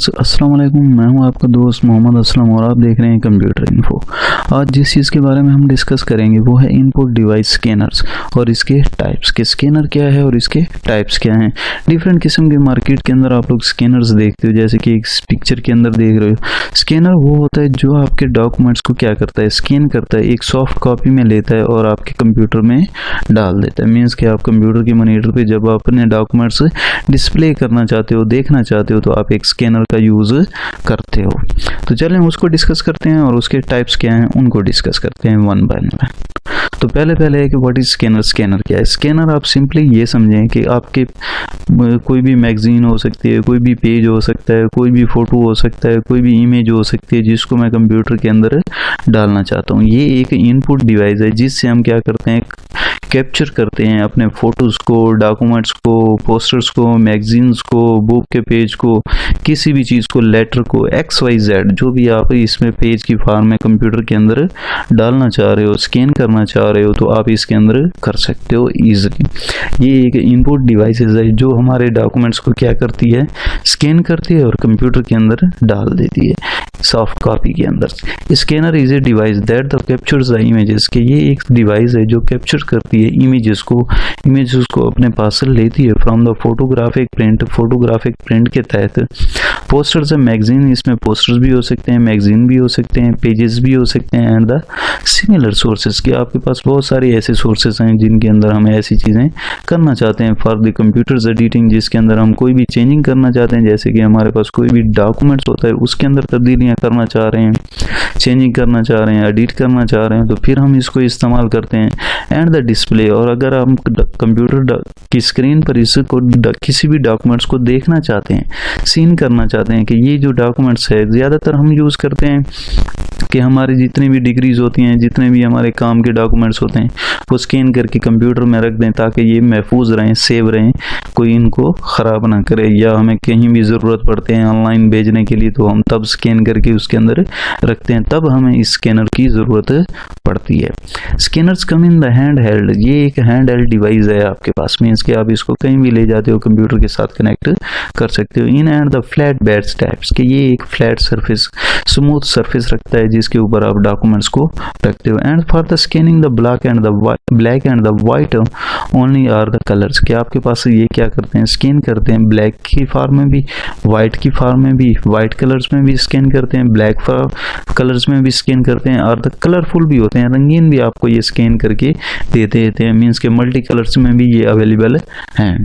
Viewers अस्सलाम वालेकुम, मैं हूं आपका दोस्त मोहम्मद असलम और आप देख रहे हैं कंप्यूटर इन्फो। आज जिस चीज़ के बारे में हम डिस्कस करेंगे वो है इनपुट डिवाइस स्कैनर्स और इसके टाइप्स के। स्कैनर क्या है और इसके टाइप्स क्या हैं। डिफरेंट किस्म के मार्केट के अंदर आप लोग स्कैनर्स देखते हो, जैसे कि इस पिक्चर के अंदर देख रहे हो। स्कैनर वो होता है जो आपके डॉक्यूमेंट्स को क्या करता है, स्कैन करता है, एक सॉफ्ट कॉपी में लेता है और आपके कंप्यूटर में डाल देता है। मीन्स कि आप कंप्यूटर के मॉनिटर पे जब आप अपने डॉक्यूमेंट्स डिस्प्ले करना चाहते हो, देखना चाहते हो, तो आप एक स्कैनर का यूज़ करते हो। तो चलें उसको डिस्कस करते हैं और उसके टाइप्स क्या हैं उनको डिस्कस करते हैं वन बाय वन। तो पहले है कि व्हाट इज स्कैनर। स्कैनर क्या है? स्कैनर आप सिंपली ये समझें कि आपके कोई भी मैगजीन हो सकती है, कोई भी पेज हो सकता है, कोई भी फ़ोटो हो सकता है, कोई भी इमेज हो सकती है जिसको मैं कंप्यूटर के अंदर डालना चाहता हूँ। ये एक इनपुट डिवाइस है जिससे हम क्या करते हैं, कैप्चर करते हैं अपने फ़ोटोज़ को, डॉक्यूमेंट्स को, पोस्टर्स को, मैगजीन्स को, बुक के पेज को, किसी भी चीज़ को, लेटर को, XYZ जो भी आप इसमें पेज की फॉर्म में कंप्यूटर के अंदर डालना चाह रहे हो, स्कैन करना चाह रहे हो, तो आप इसके अंदर कर सकते हो ईजिली। ये एक इनपुट डिवाइस है जो हमारे डॉक्यूमेंट्स को क्या करती है, स्कैन करती है और कंप्यूटर के अंदर डाल देती है सॉफ्ट कॉपी के अंदर। Scanner is a device that the captures the images, के ये एक डिवाइस है जो कैप्चर करती है इमेजेस को अपने पास लेती है फ्रॉम द फोटोग्राफिक प्रिंट के तहत। पोस्टर्स है मैगजीन, इसमें पोस्टर्स भी हो सकते हैं, मैगजीन भी हो सकते हैं, पेजेस भी हो सकते हैं, एंड द सिमिलर सोर्सेज के आपके पास बहुत सारे ऐसे सोर्सेज हैं जिनके अंदर हम ऐसी चीज़ें करना चाहते हैं फॉर द कंप्यूटर्स एडिटिंग, जिसके अंदर हम कोई भी चेंजिंग करना चाहते हैं। जैसे कि हमारे पास कोई भी डॉक्यूमेंट्स होता है उसके अंदर तब्दीलियाँ करना चाह रहे हैं, चेंजिंग करना चाह रहे हैं, एडिट करना चाह रहे हैं, तो फिर हम इसको इस्तेमाल करते हैं। एंड द डिस्प्ले, और अगर हम कंप्यूटर की स्क्रीन पर इसको किसी भी डॉक्यूमेंट्स को देखना चाहते हैं, सीन करना चाहते हैं कि ये जो डॉक्यूमेंट्स है, ज़्यादातर हम यूज़ करते हैं कि हमारी जितनी भी डिग्रीज होती हैं, जितने भी हमारे काम के डॉक्यूमेंट्स होते हैं, वो स्कैन करके कंप्यूटर में रख दें ताकि ये महफूज रहें, सेव रहें, कोई इनको ख़राब ना करे। या हमें कहीं भी ज़रूरत पड़ते हैं ऑनलाइन भेजने के लिए, तो हम तब स्कैन करके उसके अंदर रखते हैं, तब हमें इस स्कैनर की ज़रूरत पड़ती है। Scanners come in the hand held, ये एक हैंड हेल्ड डिवाइस है आपके पास। मीन्स कि आप इसको कहीं भी ले जाते हो, कंप्यूटर के साथ कनेक्ट कर सकते हो। In and the flat bed types, के ये एक फ्लैट सरफेस, स्मूथ सरफेस रखता है जिसके ऊपर आप डॉक्यूमेंट्स को रखते हो। And for the scanning the black and the white only are the colours, के आपके पास ये क्या करते हैं, स्कैन करते हैं ब्लैक की फॉर्म में भी, वाइट की फॉर्म में भी, वाइट कलर्स में भी स्कैन करते हैं, ब्लैक कलर्स में भी स्कैन करते हैं, और द कलरफुल भी होते हैं, रंगीन भी आपको ये स्कैन करके देते हैं। मीन्स के मल्टी कलर्स में भी ये अवेलेबल हैं।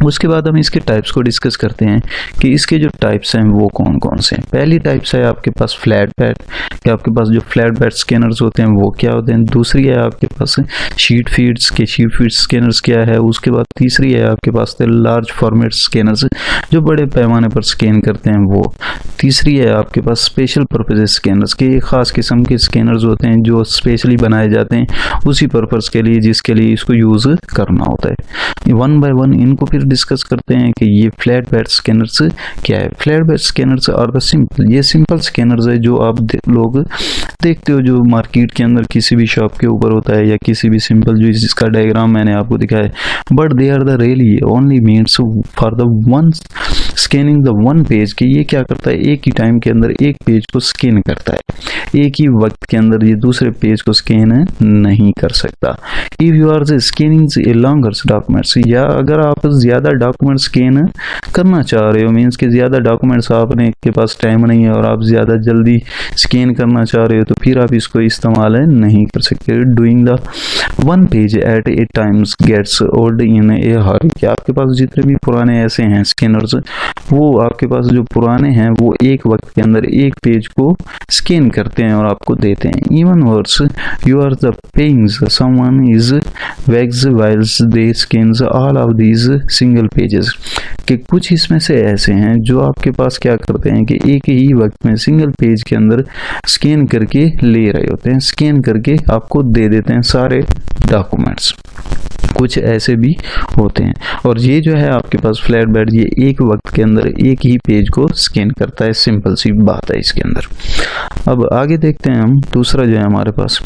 उसके बाद हम इसके टाइप्स को डिस्कस करते हैं कि इसके जो टाइप्स हैं वो कौन कौन से हैं। पहली टाइप्स है आपके पास फ्लैट बेड, कि आपके पास जो फ्लैट बेड स्कैनर्स होते हैं वो क्या होते हैं। दूसरी है आपके पास शीट फीड्स, के शीट फीड स्कैनर्स क्या है। उसके बाद तीसरी है आपके पास लार्ज फॉर्मेट स्कैनर्स, जो बड़े पैमाने पर स्कैन करते हैं वो। तीसरी है आपके पास स्पेशल पर्पज स्कैनर्स, के एक ख़ास किस्म के स्कैनर्स होते हैं जो स्पेशली बनाए जाते हैं उसी पर्पज़ के लिए जिसके लिए इसको यूज़ करना होता है। वन बाय वन इनको फिर डिस्कस करते हैं कि ये फ्लैट बेड स्कैनर्स क्या है। फ्लैट बेड स्कैनर्स और द सिंपल, ये सिंपल स्कैनर्स है जो आप लोग देखते हो, जो मार्केट के अंदर किसी भी शॉप के ऊपर होता है, या किसी भी सिंपल, जो इसका डायग्राम मैंने आपको दिखाया है। But they are the really only means for the one scanning the one page, कि ये क्या करता है, एक ही टाइम के अंदर एक पेज को स्कैन करता है, एक ही वक्त के अंदर ये दूसरे पेज को स्कैन नहीं कर सकता। If you are scanning a longer documents, या अगर आप ज़्यादा डॉक्यूमेंट स्कैन करना चाह रहे हो, मीन्स कि ज़्यादा डॉक्यूमेंट्स आपने के पास टाइम नहीं है और आप ज़्यादा जल्दी स्कैन करना चाह रहे हो, तो फिर आप इसको इस्तेमाल नहीं कर सकते। Doing the one page at a times gets old in a hurry, कि आपके पास जितने भी पुराने ऐसे हैं स्कैनर्स, वो आपके पास जो पुराने हैं वो एक वक्त के अंदर एक पेज को स्कैन करते हैं और आपको देते हैं। Even worse you are the paying someone is wages while they scans all of these single pages, कि कुछ इसमें से ऐसे हैं जो आपके पास क्या करते हैं कि एक ही वक्त में सिंगल पेज के अंदर स्कैन करके ले रहे होते हैं, स्कैन करके आपको दे देते हैं सारे डॉक्यूमेंट्स। कुछ ऐसे भी होते हैं। और ये जो है आपके पास फ्लैट बेड, ये एक वक्त के अंदर एक ही पेज को स्कैन करता है। सिंपल सी बात है इसके अंदर। अब आगे देखते हैं हम, दूसरा जो है हमारे पास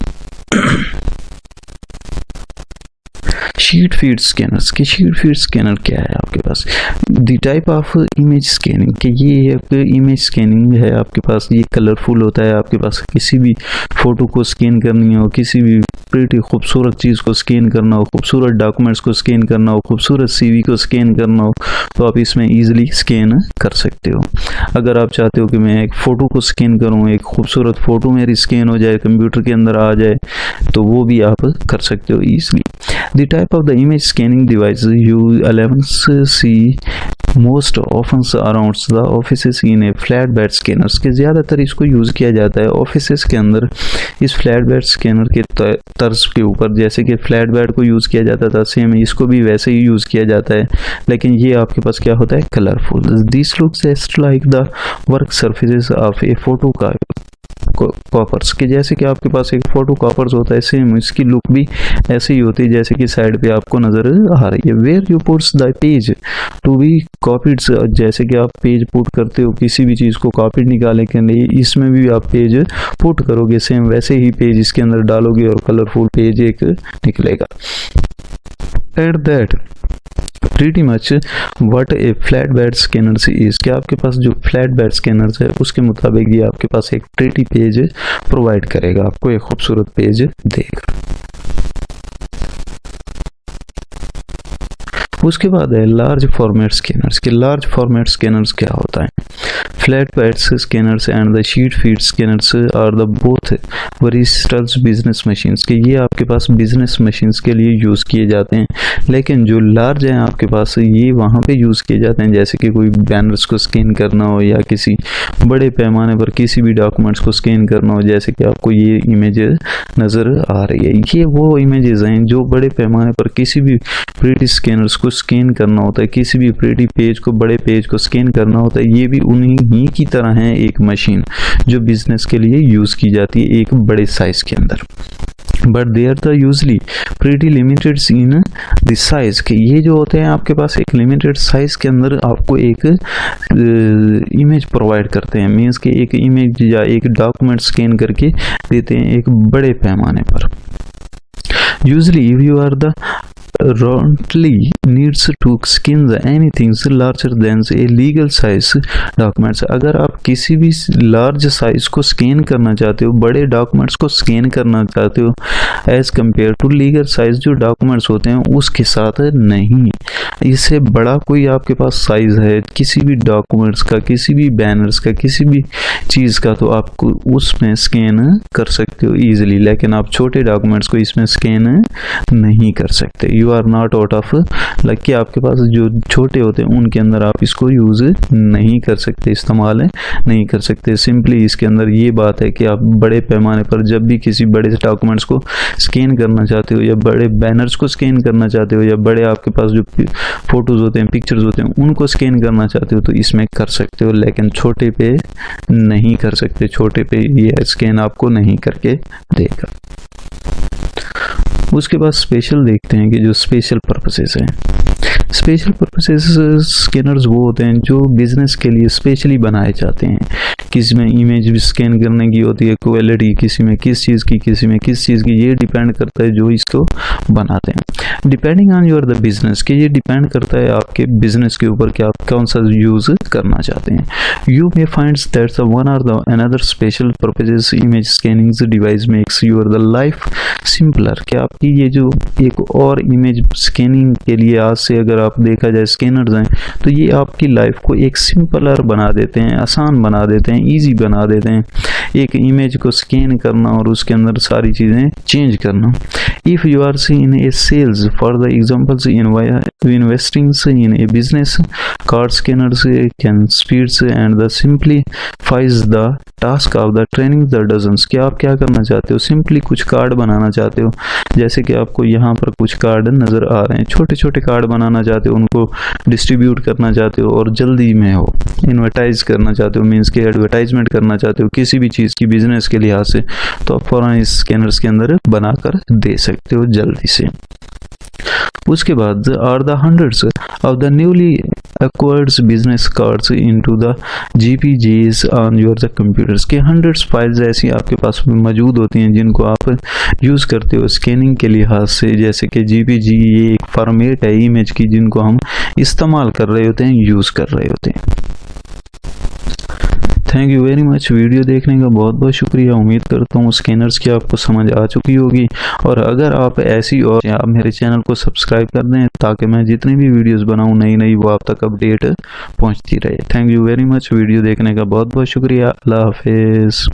शीट फीड स्कैनर्स के शीट फीड स्कैनर क्या है आपके पास? The type of image scanning के ये एक इमेज स्कैनिंग है आपके पास। ये कलरफुल होता है आपके पास। किसी भी फोटो को स्कैन करनी हो, किसी भी प्रीटी खूबसूरत चीज़ को स्कैन करना हो, खूबसूरत डॉक्यूमेंट्स को स्कैन करना हो, खूबसूरत सीवी को स्कैन करना हो, तो आप इसमें ईजिली स्कैन कर सकते हो। अगर आप चाहते हो कि मैं एक फ़ोटो को स्कैन करूँ, एक खूबसूरत फ़ोटो मेरी स्कैन हो जाए, कंप्यूटर के अंदर आ जाए, तो वो भी आप कर सकते हो easily. The type of the image scanning device you 11 see most often around the offices in a flat bed scanners के ज़्यादातर इसको यूज़ किया जाता है ऑफिसेस के अंदर इस फ्लैट बेड स्कैनर के तर्ज के ऊपर। जैसे कि फ्लैट बेड को यूज़ किया जाता था, सेम इसको भी वैसे ही यूज़ किया जाता है, लेकिन ये आपके पास क्या होता है, colourful. This looks just like the work surfaces of A photo का कॉपर्स के, जैसे कि आपके पास एक फोटो कॉपर्स होता है, सेम इसकी लुक भी ऐसे ही होती है जैसे कि साइड पे आपको नजर आ रही है। Where you puts the page to be copied, जैसे कि आप पेज पुट करते हो किसी भी चीज़ को कॉपीड निकालने के लिए, इसमें भी आप पेज पुट करोगे, सेम वैसे ही पेज इसके अंदर डालोगे और कलरफुल पेज एक निकलेगा। At that pretty much what A flat bed scanner is, क्या आपके पास जो फ्लैट बेड स्कैनर्स है उसके मुताबिक ये आपके पास एक प्रीटी पेज प्रोवाइड करेगा, आपको एक खूबसूरत पेज देगा। उसके बाद है लार्ज फॉर्मेट स्कैनर्स के। लार्ज फॉर्मेट स्कैनर्स क्या होता है? Flat bed scanners and the sheet feed scanners are the both versatiles business machines के, ये आपके पास बिजनेस मशीन्स के लिए यूज़ किए जाते हैं, लेकिन जो लार्ज हैं आपके पास ये वहाँ पे यूज़ किए जाते हैं, जैसे कि कोई बैनर्स को स्कैन करना हो या किसी बड़े पैमाने पर किसी भी डॉक्यूमेंट्स को स्कैन करना हो, जैसे कि आपको ये इमेज नज़र आ रही है। ये वो इमेजेस हैं जो बड़े पैमाने पर किसी भी प्रीटी स्कैनर्स को स्कैन करना होता है, किसी भी प्रीटी पेज को, बड़े पेज को स्कैन करना होता है। ये भी उन्हीं ही की तरह है एक मशीन जो बिजनेस के लिए यूज़ की जाती है एक बड़े साइज के अंदर। But they are the usually pretty limited in the size के, ये जो होते हैं आपके पास एक लिमिटेड साइज के अंदर आपको एक इमेज प्रोवाइड करते हैं, मीन्स कि एक इमेज या एक डॉक्यूमेंट स्कैन करके देते हैं एक बड़े पैमाने पर। Usually if you are the Rontly needs to scan anything larger than a legal size documents, अगर आप किसी भी लार्ज साइज को स्कैन करना चाहते हो, बड़े डॉक्यूमेंट्स को स्कैन करना चाहते हो as compare to legal size जो डॉक्यूमेंट्स होते हैं उसके साथ नहीं, इससे बड़ा कोई आपके पास साइज है किसी भी डॉक्यूमेंट्स का, किसी भी बैनर्स का, किसी भी चीज़ का, तो आपको उसमें स्कैन कर सकते हो ईजिली, लेकिन आप छोटे डॉक्यूमेंट्स को इसमें स्कैन नहीं कर सकते। You are not out of luck कि आपके पास जो छोटे होते हैं उनके अंदर आप इसको यूज़ नहीं कर सकते, इस्तेमाल नहीं कर सकते। सिंपली इसके अंदर ये बात है कि आप बड़े पैमाने पर जब भी किसी बड़े डॉक्यूमेंट्स को स्कैन करना चाहते हो या बड़े बैनर्स को स्कैन करना चाहते हो या बड़े आपके पास जो फोटोज़ होते हैं, पिक्चर्स होते हैं, उनको स्कैन करना चाहते हो तो इसमें कर सकते हो, लेकिन छोटे पे नहीं कर सकते। छोटे पे ये स्कैन आपको नहीं करके देगा। उसके बाद स्पेशल देखते हैं कि जो स्पेशल पर्पसेस हैं। स्पेशल पर्पसेस स्कैनर्स वो होते हैं जो बिजनेस के लिए स्पेशली बनाए जाते हैं। किसी में इमेज भी स्कैन करने की होती है क्वालिटी, किसी में किस चीज़ की, किसी में किस चीज़ की, ये डिपेंड करता है जो इसको बनाते हैं। Depending on your the business के, ये डिपेंड करता है आपके बिजनेस के ऊपर कि आप कौन सा यूज़ करना चाहते हैं। You may find that's one और the another special purposes image scanning device makes your the life simpler, कि आपकी ये जो एक और इमेज स्कैनिंग के लिए आज से अगर आप देखा जाए स्कैनर्स हैं तो ये आपकी लाइफ को एक सिंपलर बना देते हैं, आसान बना देते हैं, इजी बना देते हैं एक इमेज को स्कैन करना और उसके अंदर सारी चीज़ें चेंज करना। If you are in a sales for the examples investing in a business, card scanners can speeds and the simplifies the task of the training the dozens, कि आप क्या करना चाहते हो, सिंपली कुछ कार्ड बनाना चाहते हो, जैसे कि आपको यहाँ पर कुछ कार्ड नज़र आ रहे हैं, छोटे छोटे कार्ड बनाना चाहते हो, उनको डिस्ट्रीब्यूट करना चाहते हो और जल्दी में हो, इन्वर्टाइज करना चाहते हो, मीन्स कि एडवर्टाइजमेंट करना चाहते हो किसी भी चीज़ की बिजनेस के लिहाज से, तो आप फ़ौरन इस स्कैनर्स के अंदर बनाकर दे सकते हो जल्दी से। उसके बाद are the hundreds of the newly acquires business cards into the GPGs on your the computers के हंड्रेड्स फाइल्स ऐसी आपके पास मौजूद होती हैं जिनको आप यूज़ करते हो स्कैनिंग के लिहाज से, जैसे कि GPG ये एक फॉर्मेट है इमेज की जिनको हम इस्तेमाल कर रहे होते हैं, यूज़ कर रहे होते हैं। Thank you very much. Video देखने का बहुत बहुत शुक्रिया। उम्मीद करता हूँ स्कैनर्स की आपको समझ आ चुकी होगी, और अगर आप ऐसी और आप मेरे चैनल को सब्सक्राइब कर दें ताकि मैं जितनी भी वीडियोस बनाऊँ नई नई वो आप तक अपडेट पहुँचती रहे। Thank you very much. Video देखने का बहुत बहुत शुक्रिया। अल्लाह हाफिज़।